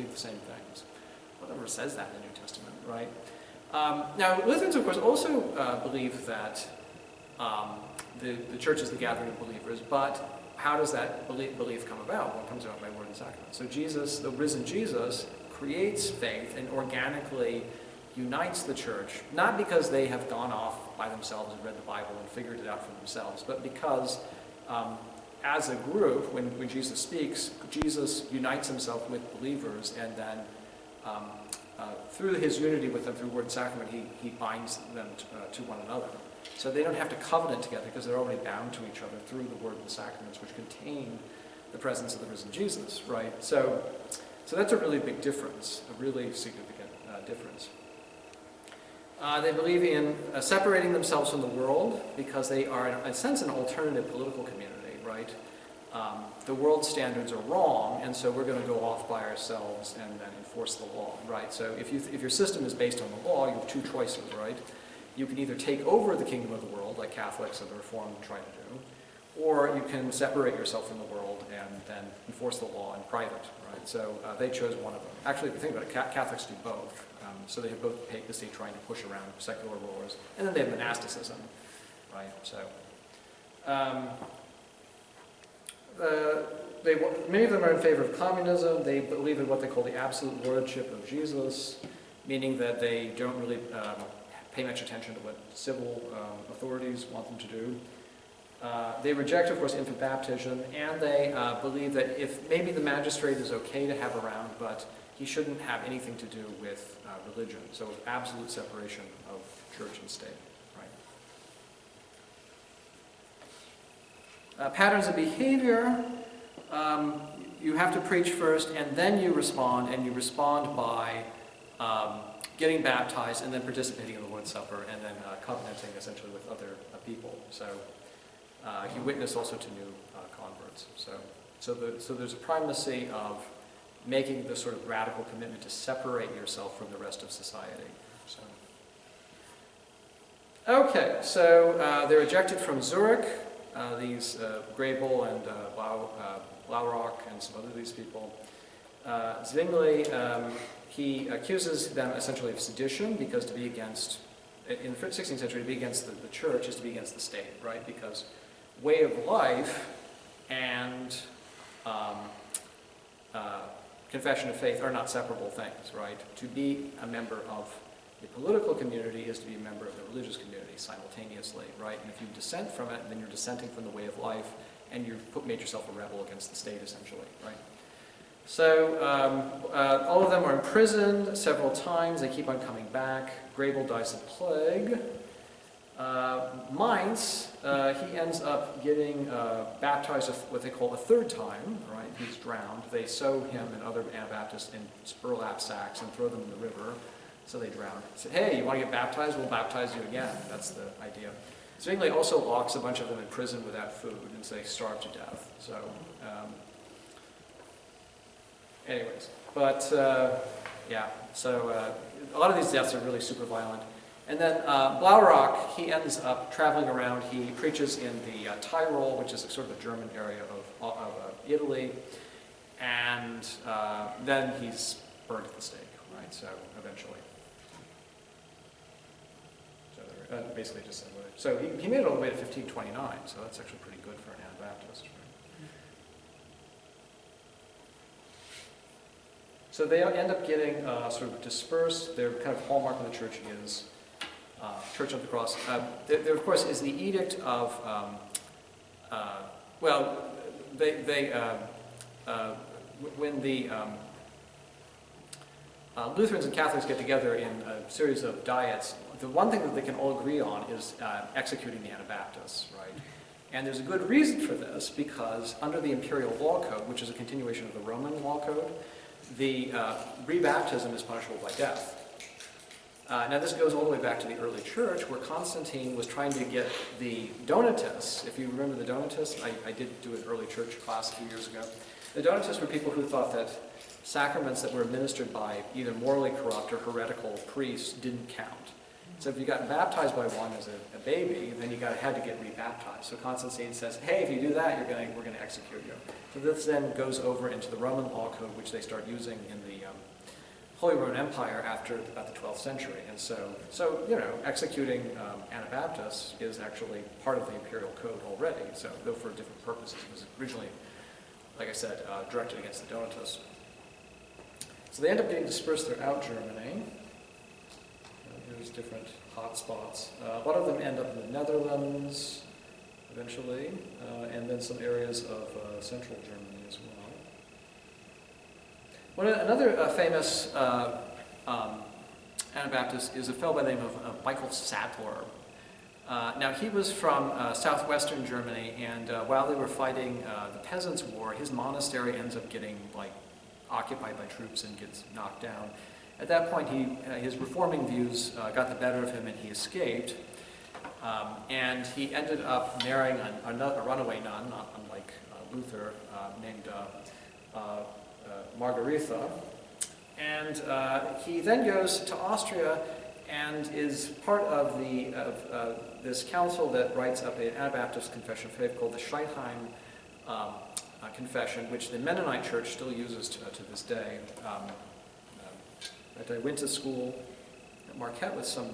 believe the same things. Whatever says that in the New Testament, right? Now, Lutherans, of course, also believe that the church is the gathering of believers, but how does that belief come about? Well, it comes about by word and sacrament. So Jesus, the risen Jesus, creates faith and organically unites the church, not because they have gone off by themselves and read the Bible and figured it out for themselves, but because as a group, when Jesus speaks, Jesus unites himself with believers, and then through his unity with them through word and sacrament, he binds them to one another. So they don't have to covenant together because they're already bound to each other through the word and the sacraments, which contain the presence of the risen Jesus, right? So that's a really big difference, a really significant difference. They believe in separating themselves from the world because they are, in a sense, an alternative political community, right? The world standards are wrong, and so we're going to go off by ourselves and then enforce the law, right? So if your system is based on the law, you have two choices, right? You can either take over the kingdom of the world, like Catholics and the Reformed try to do, or you can separate yourself from the world and then enforce the law in private, right? So they chose one of them. Actually, if you think about it, Catholics do both. So they have both papacy trying to push around secular rulers, and then they have monasticism, right? So many of them are in favor of communism. They believe in what they call the absolute lordship of Jesus, meaning that they don't really pay much attention to what civil authorities want them to do. They reject, of course, infant baptism, and they believe that if maybe the magistrate is okay to have around, but he shouldn't have anything to do with religion. So absolute separation of church and state, right? Patterns of behavior. You have to preach first, and then you respond, and you respond by getting baptized, and then participating in the Lord's Supper, and then covenanting essentially with other people. So you witness also to new converts. So there's a primacy of making this sort of radical commitment to separate yourself from the rest of society. Okay, so they're ejected from Zurich. These Grable and Blaurock and some other of these people. Zwingli, he accuses them essentially of sedition because to be against, in the 16th century, to be against the church is to be against the state, right? Because way of life and confession of faith are not separable things, right? To be a member of the political community is to be a member of the religious community simultaneously, right? And if you dissent from it, then you're dissenting from the way of life, and you've made yourself a rebel against the state, essentially, right? So all of them are imprisoned several times. They keep on coming back. Grable dies of plague. Mainz, he ends up getting baptized what they call a third time, right? He's drowned. They sew him and other Anabaptists in burlap sacks and throw them in the river, so they drown. He said, hey, you want to get baptized? We'll baptize you again. That's the idea. Zwingli also locks a bunch of them in prison without food, and so they starve to death. So, anyways, but yeah, so a lot of these deaths are really super violent. And then Blaurock, he ends up traveling around. He preaches in the Tyrol, which is sort of a German area of Italy, and then he's burned at the stake, right? So eventually, so basically just so he made it all the way to 1529. So that's actually pretty good for an Anabaptist. Right? So they end up getting sort of dispersed. Their kind of hallmark of the church is Church of the Cross. There, of course, is the edict of, when the Lutherans and Catholics get together in a series of diets, the one thing that they can all agree on is executing the Anabaptists, right? And there's a good reason for this, because under the imperial law code, which is a continuation of the Roman law code, the rebaptism is punishable by death. Now this goes all the way back to the early church, where Constantine was trying to get the Donatists. If you remember the Donatists, I did do an early church class a few years ago. The Donatists were people who thought that sacraments that were administered by either morally corrupt or heretical priests didn't count. So if you got baptized by one as a baby, then you had to get rebaptized. So Constantine says, hey, if you do that, we're going to execute you. So this then goes over into the Roman law code, which they start using in the Holy Roman Empire after about the 12th century. And so executing Anabaptists is actually part of the imperial code already, so though for different purposes. It was originally, like I said, directed against the Donatists. So they end up getting dispersed throughout Germany. Here's different hotspots. A lot of them end up in the Netherlands, eventually, and then some areas of central Germany as well. Another famous Anabaptist is a fellow by the name of Michael Sattler. Now he was from southwestern Germany, and while they were fighting the Peasants' War, his monastery ends up getting occupied by troops and gets knocked down. At that point, his reforming views got the better of him, and he escaped. And he ended up marrying a runaway nun, unlike Luther, named Margaretha. And he then goes to Austria and is part of this council that writes up an Anabaptist confession of faith called the Scheidheim Confession, which the Mennonite Church still uses to this day. I went to school at Marquette with some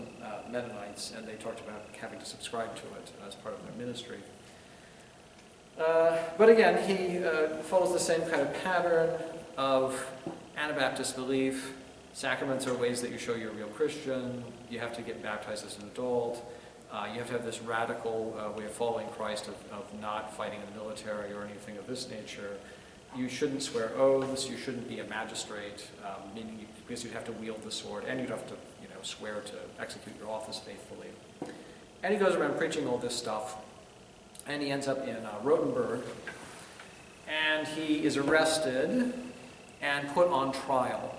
Mennonites, and they talked about having to subscribe to it as part of their ministry. But again, he follows the same kind of pattern of Anabaptist belief. Sacraments are ways that you show you're a real Christian. You have to get baptized as an adult. You have to have this radical way of following Christ of not fighting in the military or anything of this nature. You shouldn't swear oaths. You shouldn't be a magistrate, meaning because you'd have to wield the sword, and you'd have to swear to execute your office faithfully. And he goes around preaching all this stuff, and he ends up in Rothenburg, and he is arrested and put on trial.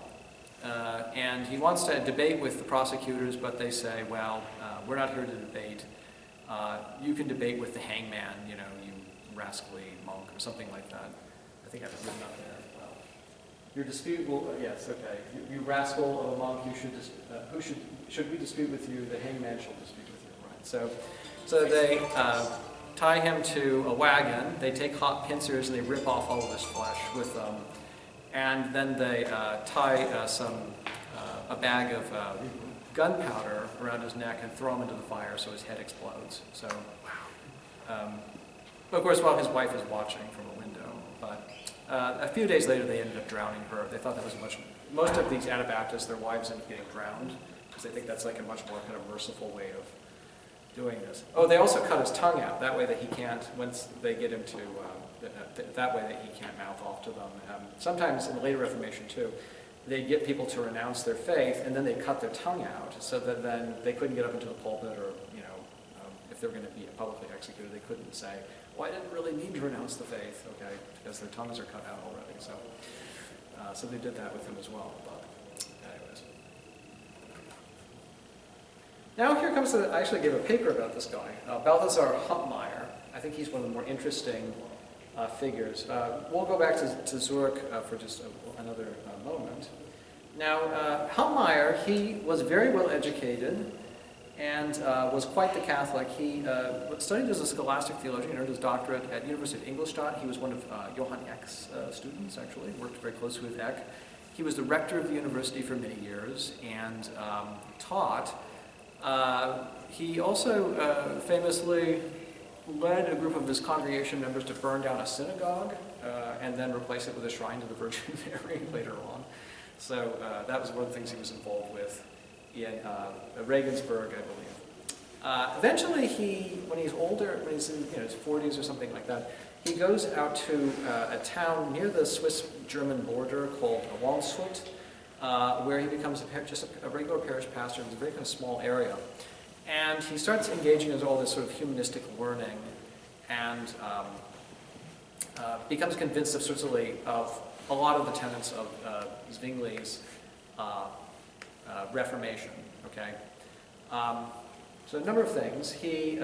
And he wants to debate with the prosecutors, but they say, well, we're not here to debate. You can debate with the hangman, you rascally monk, or something like that. I think I've written up there. Your dispute will, yes, okay. You rascal of a monk, should we dispute with you? The hangman shall dispute with you, right? So they tie him to a wagon. They take hot pincers and they rip off all of his flesh with them. And then they tie a bag of gunpowder around his neck and throw him into the fire so his head explodes. So, but of course, while his wife is watching from a window. But a few days later, they ended up drowning her. They thought that was most of these Anabaptists, their wives end up getting drowned because they think that's like a much more kind of merciful way of doing this. Oh, they also cut his tongue out. That way that he can't, once they get him to, that way that he can't mouth off to them. Sometimes in the later Reformation too, they get people to renounce their faith and then they cut their tongue out so that then they couldn't get up into the pulpit or, if they were going to be publicly executed, they couldn't say, well, I didn't really need to renounce the faith, okay, because their tongues are cut out already. So they did that with him as well. But anyways. Now here comes I actually gave a paper about this guy, Balthazar Hubmaier. I think he's one of the more interesting figures. We'll go back to Zurich for just another moment. Now, Hubmaier, he was very well educated and was quite the Catholic. He studied as a scholastic theologian, earned his doctorate at University of Ingolstadt. He was one of Johann Eck's students, actually, worked very closely with Eck. He was the rector of the university for many years and taught. He also famously led a group of his congregation members to burn down a synagogue and then replace it with a shrine to the Virgin Mary later on. So that was one of the things he was involved with in Regensburg, I believe. Eventually, when he's older, when he's in his 40s or something like that, he goes out to a town near the Swiss-German border called Landshut, where he becomes just a regular parish pastor in a very kind of small area. And he starts engaging in all this sort of humanistic learning and becomes convinced of a lot of the tenets of Zwingli's Reformation, okay? So a number of things. He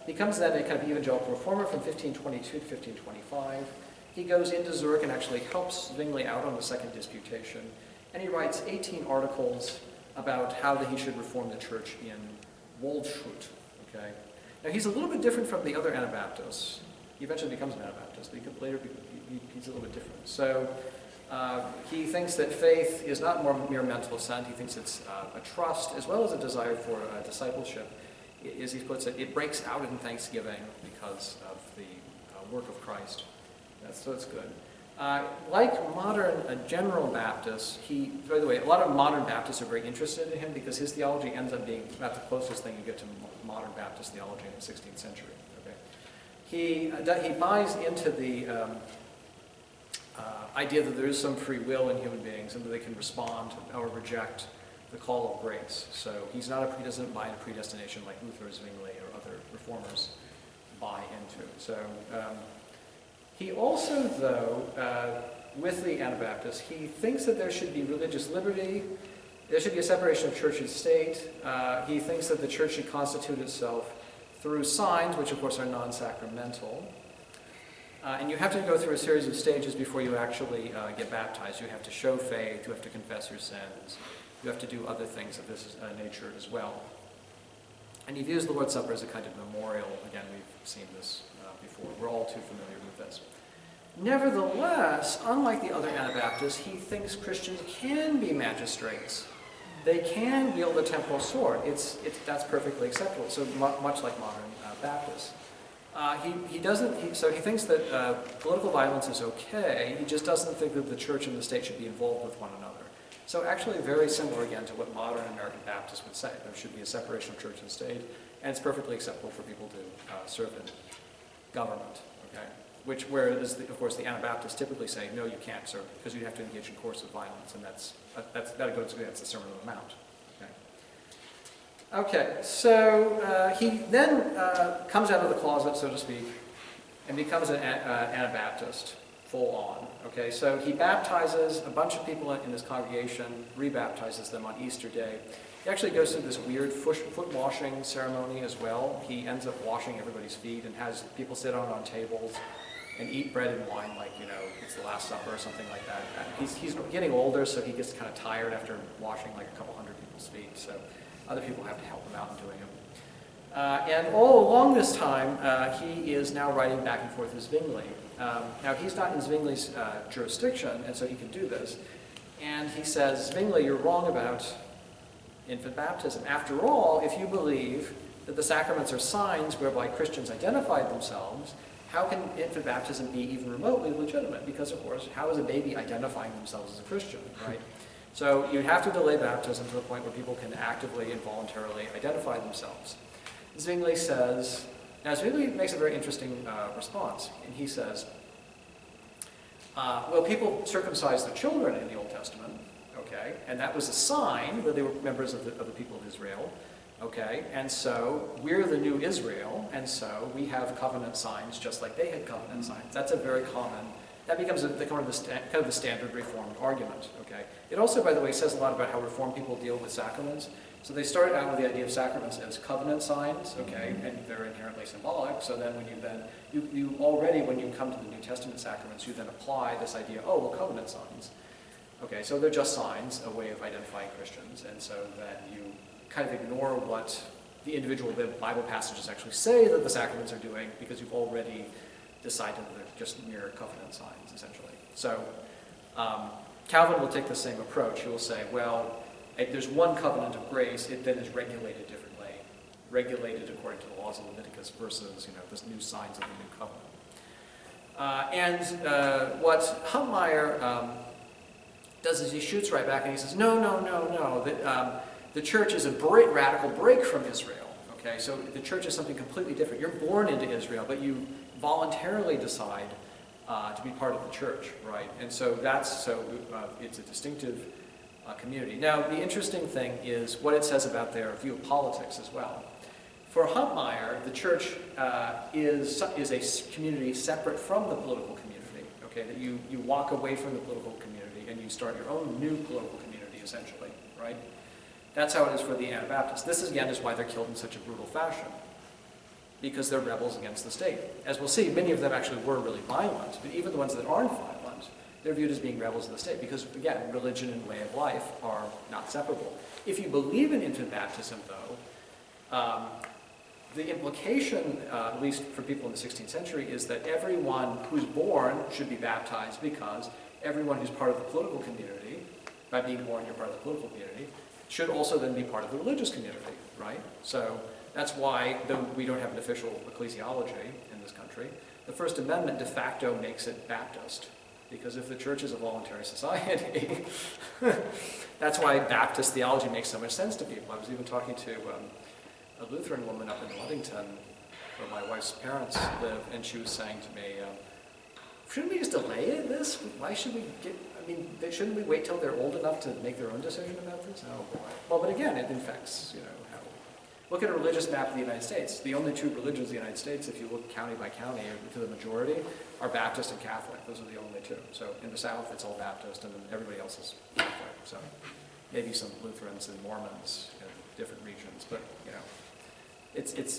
becomes then a kind of evangelical reformer from 1522 to 1525. He goes into Zurich and actually helps Zwingli out on the second disputation. And he writes 18 articles about how he should reform the church in Waldschut. Okay? Now he's a little bit different from the other Anabaptists. He eventually becomes an Anabaptist, but he's a little bit different. So he thinks that faith is not mere mental assent. He thinks it's a trust as well as a desire for discipleship. As he puts it, it breaks out in thanksgiving because of the work of Christ. So it's good. Like modern general Baptists, by the way, a lot of modern Baptists are very interested in him because his theology ends up being about the closest thing you get to modern Baptist theology in the 16th century. Okay? He buys into the idea that there is some free will in human beings and that they can respond or reject the call of grace. So he doesn't buy into predestination like Luther, Zwingli, or other reformers buy into. So he also, though, with the Anabaptists, he thinks that there should be religious liberty, there should be a separation of church and state. He thinks that the church should constitute itself through signs, which of course are non-sacramental. And you have to go through a series of stages before you actually get baptized. You have to show faith, you have to confess your sins, you have to do other things of this nature as well. And he views the Lord's Supper as a kind of memorial. Again, we've seen this before. We're all too familiar with this. Nevertheless, unlike the other Anabaptists, he thinks Christians can be magistrates. They can wield a temporal sword. That's perfectly acceptable. So much like modern Baptists. So he thinks that political violence is okay. He just doesn't think that the church and the state should be involved with one another. So actually very similar again to what modern American Baptists would say. There should be a separation of church and state, and it's perfectly acceptable for people to serve in government. Okay, whereas of course the Anabaptists typically say no, you can't serve because you have to engage in coercive violence, and that's the Sermon on the Mount. Okay, so he then comes out of the closet, so to speak, and becomes an Anabaptist, full on. Okay, so he baptizes a bunch of people in his congregation, rebaptizes them on Easter Day. He actually goes through this weird foot washing ceremony as well. He ends up washing everybody's feet and has people sit on tables and eat bread and wine like, it's the Last Supper or something like that. He's getting older, so he gets kind of tired after washing like a couple hundred people's feet. So other people have to help him out in doing it. And all along this time, he is now writing back and forth with Zwingli. Now, he's not in Zwingli's jurisdiction, and so he can do this. And he says, Zwingli, you're wrong about infant baptism. After all, if you believe that the sacraments are signs whereby Christians identify themselves, how can infant baptism be even remotely legitimate? Because, of course, how is a baby identifying themselves as a Christian, right? So you have to delay baptism to the point where people can actively and voluntarily identify themselves. Zwingli says, now Zwingli makes a very interesting response, and he says, well, people circumcised their children in the Old Testament, okay, and that was a sign that they were members of the people of Israel, okay, and so we're the new Israel, and so we have covenant signs just like they had covenant signs. That's a very common. That becomes kind of the standard Reformed argument. Okay. It also, by the way, says a lot about how Reformed people deal with sacraments. So they started out with the idea of sacraments as covenant signs, okay, and they're inherently symbolic. So then when you already, when you come to the New Testament sacraments, you then apply this idea, covenant signs. Okay, so they're just signs, a way of identifying Christians, and so that you kind of ignore what the individual Bible passages actually say that the sacraments are doing because you've already decided that they're just mere covenant signs, essentially. So Calvin will take the same approach. He will say, well, if there's one covenant of grace, it then is regulated differently, regulated according to the laws of Leviticus versus, the new signs of the new covenant. What Hubmaier does is he shoots right back and he says, no. The church is a radical break from Israel. Okay, so the church is something completely different. You're born into Israel, but you voluntarily decide to be part of the church, right? And so it's a distinctive community. Now, the interesting thing is what it says about their view of politics as well. For Hubmaier, the church is a community separate from the political community. Okay, that you walk away from the political community and you start your own new political community, essentially, right? That's how it is for the Anabaptists. This, again, is why they're killed in such a brutal fashion, because they're rebels against the state. As we'll see, many of them actually were really violent, but even the ones that aren't violent they're viewed as being rebels of the state because, again, religion and way of life are not separable. If you believe in infant baptism, though, the implication, at least for people in the 16th century, is that everyone who's born should be baptized because everyone who's part of the political community, by being born you're part of the political community, should also then be part of the religious community, right? So that's why, though we don't have an official ecclesiology in this country, the First Amendment de facto makes it Baptist. Because if the church is a voluntary society, that's why Baptist theology makes so much sense to people. I was even talking to a Lutheran woman up in Ludington, where my wife's parents live, and she was saying to me, shouldn't we just delay this? Why should we shouldn't we wait till they're old enough to make their own decision about this? Oh boy. Well, but again, it infects, how. Look at a religious map of the United States. The only two religions in the United States, if you look county by county, to the majority, are Baptist and Catholic. Those are the only two. So in the South, it's all Baptist, and then everybody else is Catholic. So maybe some Lutherans and Mormons in different regions, but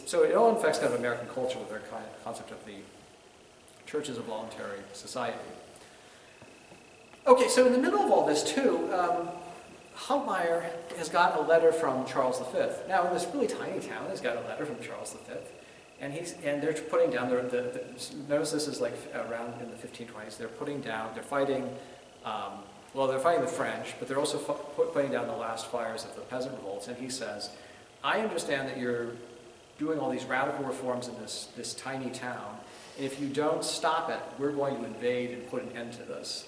so it all infects kind of American culture with their concept of the church as a voluntary society. Okay, so in the middle of all this too, Hubmaier has got a letter from Charles V. Now, in this really tiny town, he's got a letter from Charles V. And they're putting down, notice this is like around in the 1520s, they're fighting, they're fighting the French, but they're also putting down the last fires of the peasant revolts. And he says, I understand that you're doing all these radical reforms in this tiny town, and if you don't stop it, we're going to invade and put an end to this.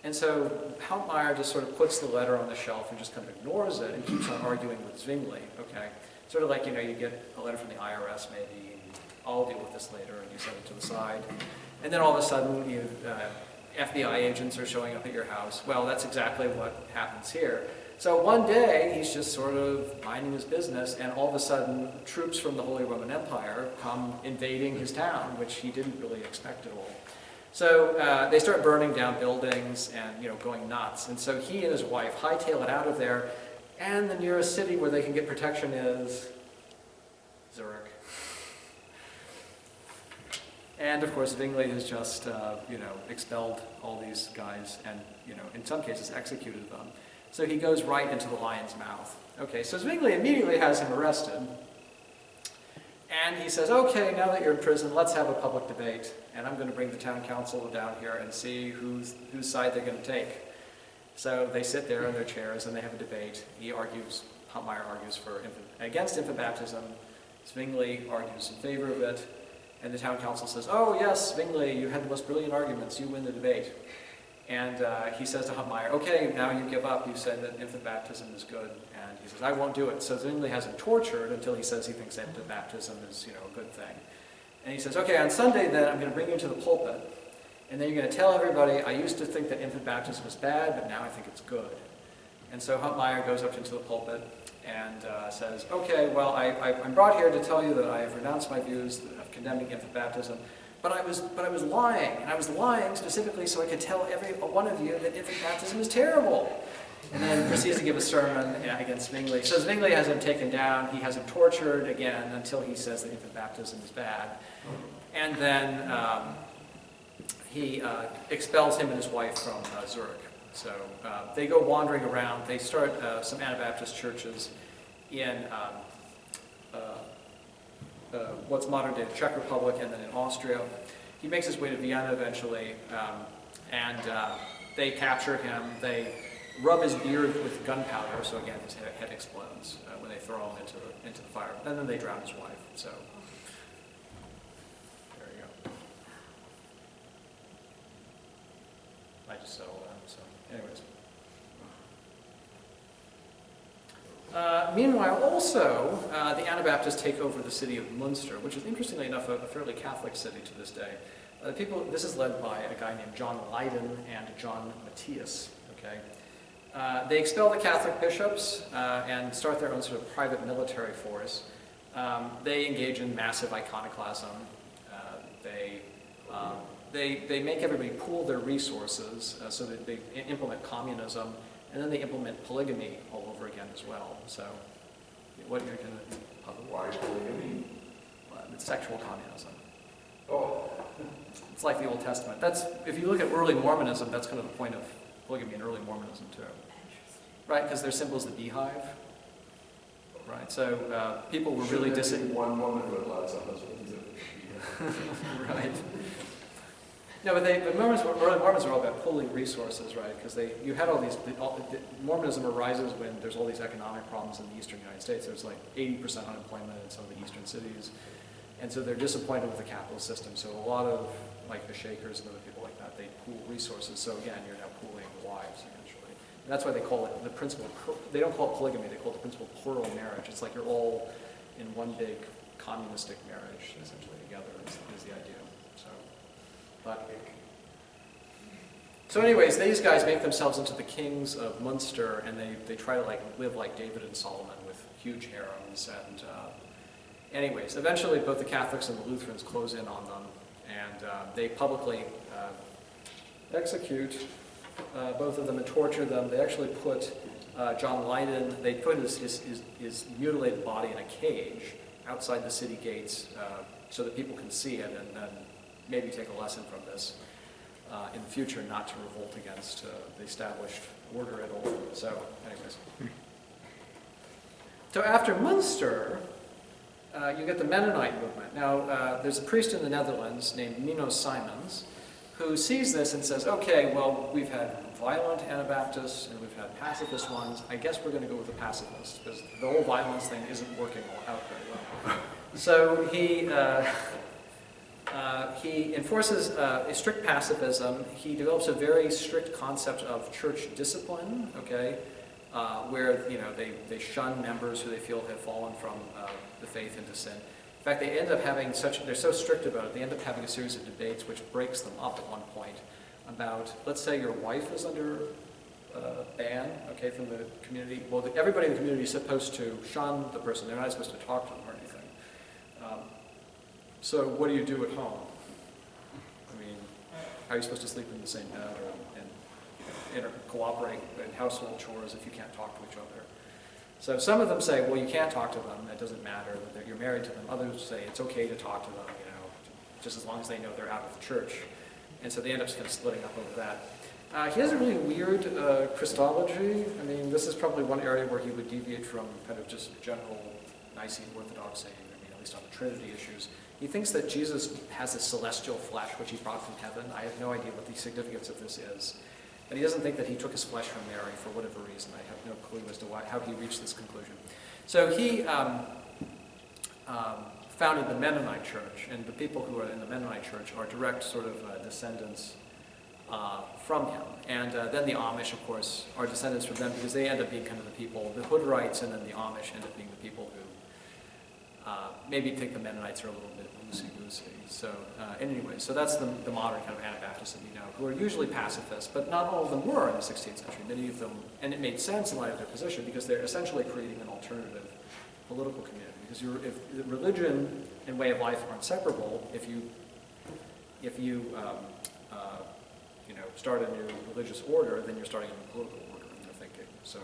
And so Hubmaier just sort of puts the letter on the shelf and just kind of ignores it and keeps on arguing with Zwingli, okay? Sort of like, you get a letter from the IRS maybe, and I'll deal with this later, and you set it to the side. And then all of a sudden, FBI agents are showing up at your house. Well, that's exactly what happens here. So one day, he's just sort of minding his business, and all of a sudden, troops from the Holy Roman Empire come invading his town, which he didn't really expect at all. So they start burning down buildings and going nuts. And so he and his wife hightail it out of there, and the nearest city where they can get protection is Zurich. And of course, Zwingli has just expelled all these guys and in some cases executed them. So he goes right into the lion's mouth. Okay, so Zwingli immediately has him arrested. And he says, okay, now that you're in prison, let's have a public debate. And I'm going to bring the town council down here and see whose side they're going to take. So they sit there in their chairs and they have a debate. Hubmaier argues against infant baptism. Zwingli argues in favor of it. And the town council says, oh yes, Zwingli, you had the most brilliant arguments. You win the debate. And he says to Hubmaier, okay, now you give up. You said that infant baptism is good. And he says, I won't do it. So Zwingli has him tortured until he says he thinks infant baptism is a good thing. And he says, okay, on Sunday then, I'm going to bring you to the pulpit. And then you're going to tell everybody, I used to think that infant baptism was bad, but now I think it's good. And so Hubmaier goes up into the pulpit and says, okay, well, I'm brought here to tell you that I have renounced my views of condemning infant baptism. But I was lying, and I was lying specifically so I could tell every one of you that infant baptism is terrible. And then proceeds to give a sermon against Zwingli. So Zwingli has him taken down, he has him tortured again until he says that infant baptism is bad. And then he expels him and his wife from Zurich. So they go wandering around, they start some Anabaptist churches in what's modern day the Czech Republic and then in Austria. He makes his way to Vienna eventually, and they capture him. They rub his beard with gunpowder, so again his head explodes when they throw him into the fire. And then they drown his wife. So there you go. I just settled that. So, anyways. Meanwhile, also, the Anabaptists take over the city of Munster, which is, interestingly enough, a fairly Catholic city to this day. This is led by a guy named John Leyden and John Matthias. Okay, they expel the Catholic bishops and start their own sort of private military force. They engage in massive iconoclasm. They make everybody pool their resources so that they implement communism. And then they implement polygamy all over again as well. So, what you're going to... Why polygamy? It's sexual communism. Oh. It's like the Old Testament. That's, if you look at early Mormonism, that's kind of the point of polygamy in early Mormonism too. Right, because their symbol is the beehive. Right, so people were really one woman with lots of husbands. Right. No, but early Mormons were all about pooling resources, right? Because you had all these, Mormonism arises when there's all these economic problems in the eastern United States. There's like 80% unemployment in some of the eastern cities. And so they're disappointed with the capitalist system. So a lot of like the Shakers and other people like that, they pool resources. So again, you're now pooling wives eventually. And that's why they call it the principle, they don't call it polygamy, they call it the principle of plural marriage. It's like you're all in one big communistic marriage, essentially, together is the idea. So anyways, these guys make themselves into the kings of Munster, and they try to like live like David and Solomon with huge harems. And anyways, eventually both the Catholics and the Lutherans close in on them, and they publicly execute both of them and torture them. They actually put John Leyden, they put his mutilated body in a cage outside the city gates so that people can see it and then maybe take a lesson from this in the future, not to revolt against the established order at all. So, anyways. So after Munster, you get the Mennonite movement. Now, there's a priest in the Netherlands named Menno Simons who sees this and says, okay, well, we've had violent Anabaptists and we've had pacifist ones. I guess we're going to go with the pacifists because the whole violence thing isn't working out very well. So he enforces a strict pacifism. He develops a very strict concept of church discipline, okay, where they shun members who they feel have fallen from the faith into sin. In fact, they end up having they're so strict about it, they end up having a series of debates which breaks them up at one point about, let's say your wife is under ban, okay, from the community. Well, everybody in the community is supposed to shun the person. They're not supposed to talk to them or anything. So what do you do at home? I mean, how are you supposed to sleep in the same bed and cooperate in household chores if you can't talk to each other? So some of them say, well, you can't talk to them. It doesn't matter that you're married to them. Others say it's okay to talk to them, just as long as they know they're out of the church. And so they end up kind of splitting up over that. He has a really weird Christology. I mean, this is probably one area where he would deviate from kind of just general Nicene orthodoxy, at least on the Trinity issues. He thinks that Jesus has a celestial flesh, which he brought from heaven. I have no idea what the significance of this is. But he doesn't think that he took his flesh from Mary for whatever reason. I have no clue as to how he reached this conclusion. So he founded the Mennonite church, and the people who are in the Mennonite church are direct sort of descendants from him. And then the Amish, of course, are descendants from them because they end up being kind of the people, the Hutterites and then the Amish end up being the people who maybe think the Mennonites are a little bit loosey-goosey. So anyway, so that's the modern kind of Anabaptists that we know, who are usually pacifists, but not all of them were in the 16th century. Many of them, and it made sense in light of their position, because they're essentially creating an alternative political community. Because if religion and way of life aren't separable, if you start a new religious order, then you're starting a new political order in their thinking. So